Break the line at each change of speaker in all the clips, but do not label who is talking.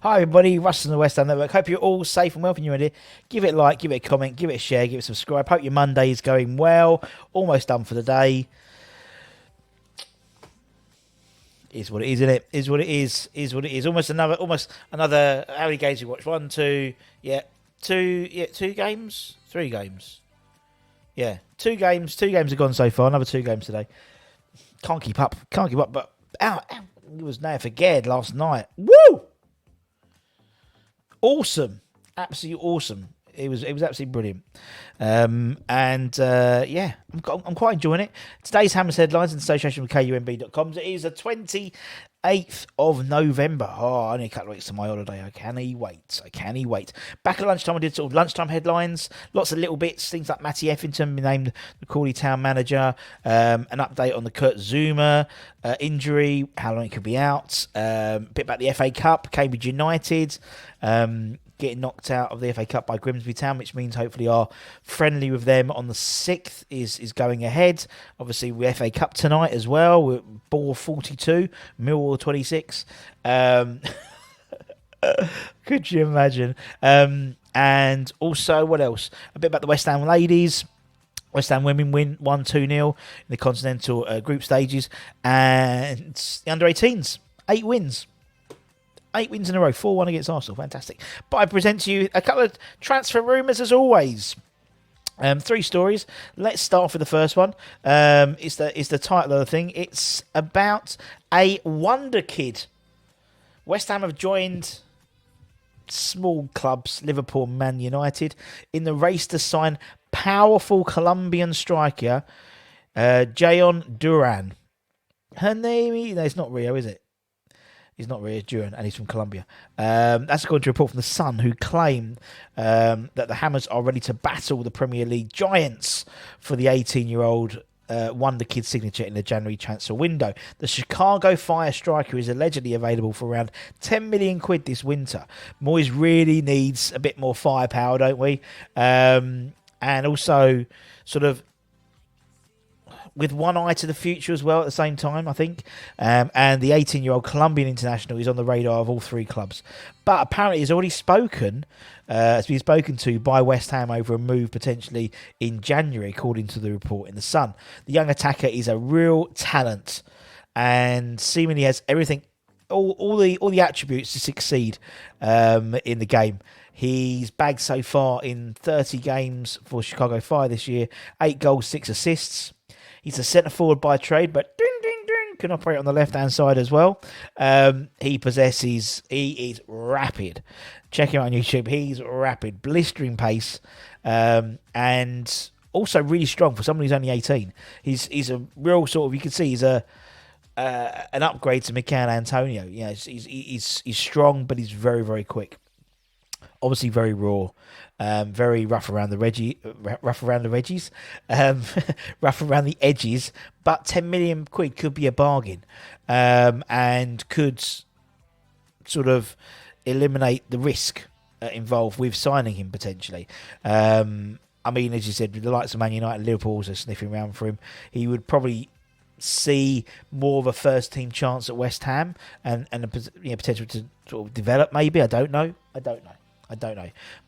Hi everybody, Russ from the West Ham Network. Hope you're all safe and well from your end. Give it a like, give it a comment, give it a share, give it a subscribe. Hope your Monday is going well. Almost done for the day. Is what it is, isn't it? Is what it is. Is what it is. Almost another. How many games we watched? One, two. Yeah, two. Yeah, 2 games. 3 games. Yeah, 2 games. 2 games have gone so far. Another 2 games today. Can't keep up. But it was now for Ged last night. Woo! Awesome, absolutely awesome. It was absolutely brilliant, yeah, I'm quite enjoying it. Today's Hammers headlines in association with KUMB.com. It is the 28th of November. Oh, only a couple of weeks to my holiday. I can't wait. Back at lunchtime, I did sort of lunchtime headlines, lots of little bits, things like Matty Effington being named the Crawley Town manager, an update on the Kurt Zuma injury, how long it could be out, a bit about the FA Cup, Cambridge United, getting knocked out of the FA Cup by Grimsby Town, which means hopefully our friendly with them on the 6th is going ahead. Obviously, we FA Cup tonight as well. We're Ball 42, Millwall 26. Could you imagine? And also, what else? A bit about the West Ham ladies. West Ham women win 1-2-0 in the continental group stages. And the under-18s, 8 wins. 8 wins in a row, 4-1 against Arsenal. Fantastic. But I present to you a couple of transfer rumours as always. 3 stories. Let's start with the first one. It's the title of the thing. It's about a Wonderkid. West Ham have joined small clubs, Liverpool and Man United, in the race to sign powerful Colombian striker Jayon Duran. Her name, no, it's not Rio, is it? He's not really Duran, and he's from Colombia. That's according to a report from The Sun, who claim that the Hammers are ready to battle the Premier League giants for the 18-year-old Wonderkid signature in the January transfer window. The Chicago Fire striker is allegedly available for around 10 million quid this winter. Moyes really needs a bit more firepower, don't we? And also sort of with one eye to the future as well at the same time, I think. And the 18-year-old Colombian international is on the radar of all 3 clubs. But apparently he's already has been spoken to by West Ham over a move potentially in January, according to the report in The Sun. The young attacker is a real talent and seemingly has everything, all the attributes to succeed in the game. He's bagged so far in 30 games for Chicago Fire this year, 8 goals, 6 assists. He's a centre forward by trade, but can operate on the left hand side as well. He is rapid. Check him out on YouTube. He's rapid, blistering pace, and also really strong for someone who's only 18. He's a real sort of, you can see he's an upgrade to Mikel Antonio. You know, he's strong, but he's very, very quick. Obviously very raw, very rough around the edges, but 10 million quid could be a bargain, and could sort of eliminate the risk involved with signing him potentially. I mean, as you said, with the likes of Man United and Liverpool also sniffing around for him, he would probably see more of a first team chance at West Ham and a potential to sort of develop maybe. I don't know.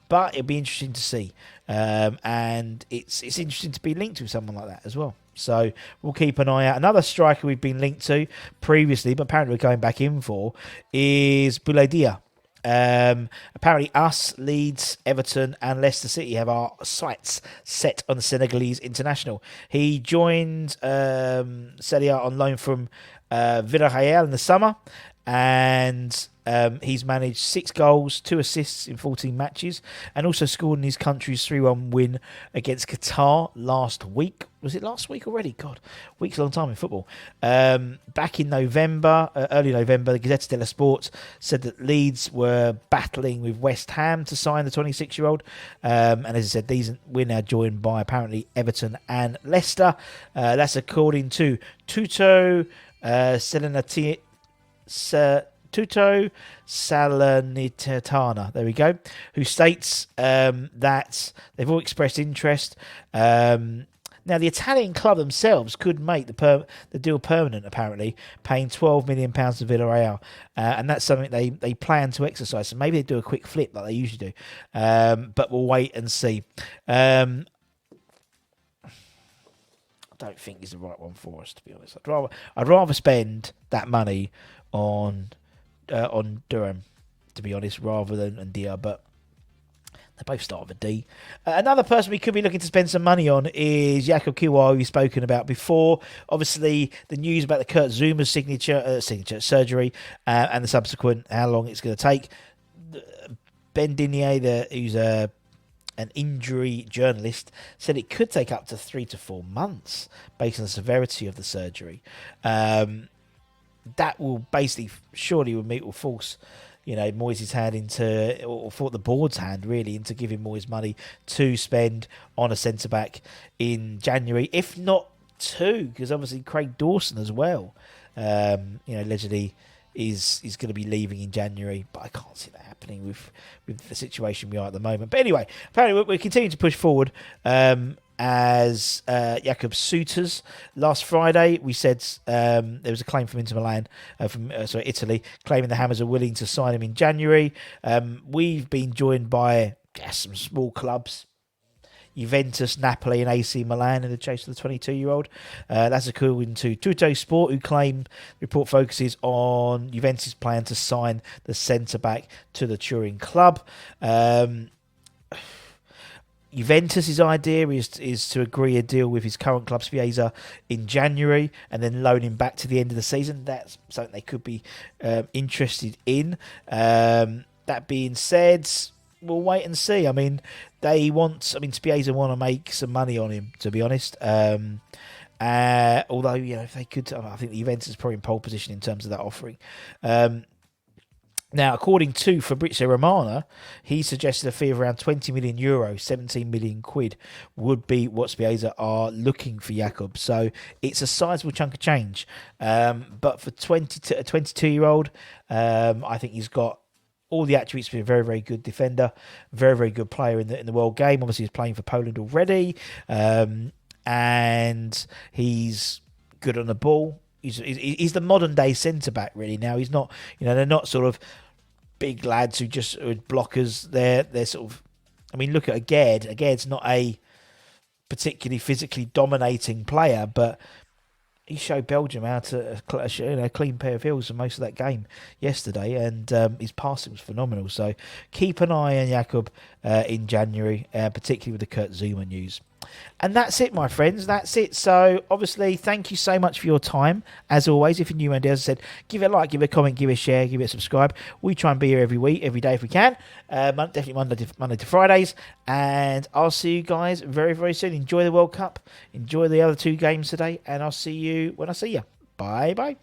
But it'll be interesting to see. And it's interesting to be linked with someone like that as well. So we'll keep an eye out. Another striker we've been linked to previously, but apparently we're going back in for, is Boulaye Dia. Apparently us, Leeds, Everton and Leicester City have our sights set on the Senegalese international. He joined Serie A on loan from Villarreal in the summer, and he's managed 6 goals, 2 assists in 14 matches, and also scored in his country's 3-1 win against Qatar last week. Was it last week already? God, week's a long time in football. Back in November, early November, the Gazzetta dello Sport said that Leeds were battling with West Ham to sign the 26-year-old. And as I said, we're now joined by apparently Everton and Leicester. That's according to Tuto Salernitana, there we go, who states that they've all expressed interest. Now, the Italian club themselves could make the deal permanent, apparently, paying £12 million to Villarreal. And that's something they plan to exercise. So maybe they do a quick flip like they usually do. But we'll wait and see. I don't think it's the right one for us, to be honest. I'd rather spend that money on Durham, to be honest, rather than Dia, but they both start with a D. Another person we could be looking to spend some money on is Jakub Kiwior, who we've spoken about before. Obviously, the news about the Kurt Zuma's signature surgery and the subsequent how long it's going to take. Ben Dinier, who's an injury journalist, said it could take up to 3 to 4 months based on the severity of the surgery. That will basically will force Moyes' hand into, or for the board's hand really, into giving Moyes money to spend on a centre back in January, if not 2, because obviously Craig Dawson as well, allegedly is going to be leaving in January, but I can't see that happening with the situation we are at the moment. But anyway, apparently we're continuing to push forward. As Jakub suitors. Last Friday, we said there was a claim from Inter Milan, Italy, claiming the Hammers are willing to sign him in January. We've been joined by some small clubs, Juventus, Napoli and AC Milan in the chase of the 22-year-old. That's according to Tutto Sport, who claim the report focuses on Juventus' plan to sign the centre-back to the Turin club. Juventus' idea is to agree a deal with his current club, Spiezia, in January and then loan him back to the end of the season. That's something they could be interested in. That being said, we'll wait and see. I mean, Spiezia want to make some money on him, to be honest. Although, if they could, I think the Juventus is probably in pole position in terms of that offering. Now, according to Fabrizio Romano, he suggested a fee of around €20 million, 17 million quid, would be what Spiezia are looking for Jakub. So it's a sizable chunk of change. But for a 22-year-old, I think he's got all the attributes to be a very, very good defender, very, very good player in the world game. Obviously, he's playing for Poland already, and he's good on the ball. He's the modern day centre back really now. He's not, they're not sort of big lads who just are blockers. They're sort of, look at Aged. Aged's not a particularly physically dominating player, but he showed Belgium how to a clean pair of heels for most of that game yesterday, and his passing was phenomenal. So keep an eye on Jakub in January, particularly with the Kurt Zuma news. And that's it, my friends. That's it. So, obviously, thank you so much for your time. As always, if you're new and as I said, give it a like, give it a comment, give it a share, give it a subscribe. We try and be here every week, every day if we can. Definitely Monday to Fridays. And I'll see you guys very, very soon. Enjoy the World Cup. Enjoy the other 2 games today. And I'll see you when I see you. Bye-bye.